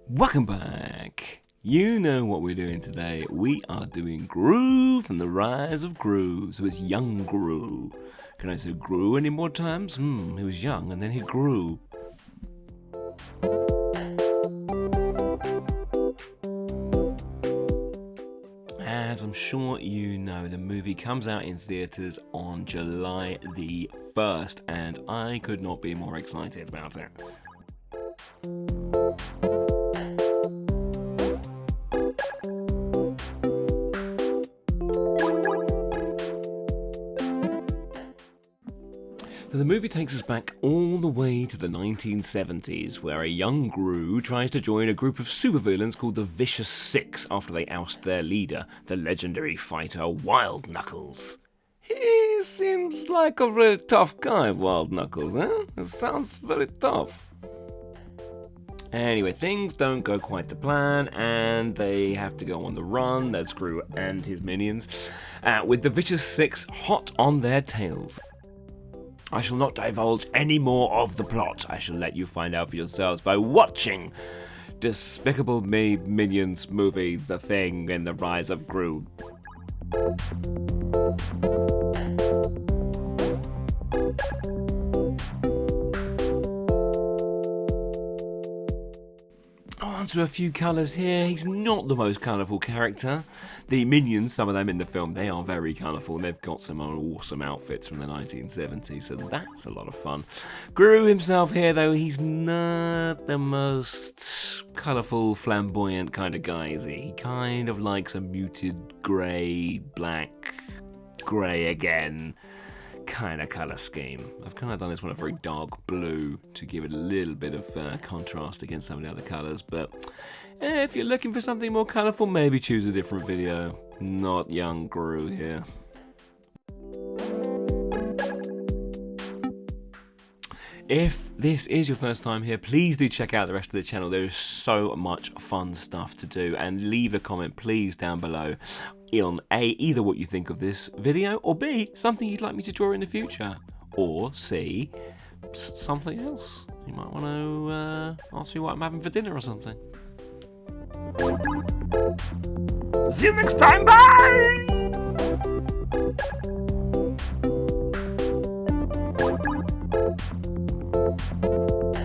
Welcome back. You know what we're doing today. We are doing Gru from the Rise of Gru. So it's Young Gru. Can I say Gru any more times? He was young and then he grew. As I'm sure you know, the movie comes out in theatres on July the 1st, and I could not be more excited about it. So the movie takes us back all the way to the 1970s, where a young Gru tries to join a group of supervillains called the Vicious Six after they oust their leader, the legendary fighter Wild Knuckles. He seems like a really tough guy, Wild Knuckles, eh? It sounds very tough. Anyway, things don't go quite to plan, and they have to go on the run. There's Gru and his minions, with the Vicious Six hot on their tails. I shall not divulge any more of the plot. I shall let you find out for yourselves by watching Despicable Me Minions movie, The Thing in the Rise of Gru. On to a few colours here. He's not the most colourful character. The minions, some of them in the film, they are very colourful. They've got some awesome outfits from the 1970s, so that's a lot of fun. Gru himself here, though, he's not the most colourful, flamboyant kind of guy, is he? He kind of likes a muted grey, black, grey again kind of colour scheme. I've kind of done this one a very dark blue to give it a little bit of contrast against some of the other colours, but if you're looking for something more colourful, maybe choose a different video. Not Young Gru here. If this is your first time here, please do check out the rest of the channel. There is so much fun stuff to do, and leave a comment please down below on A, either what you think of this video, or B, something you'd like me to draw in the future, or C, something else. You might want to ask me what I'm having for dinner or something. See you next time, bye!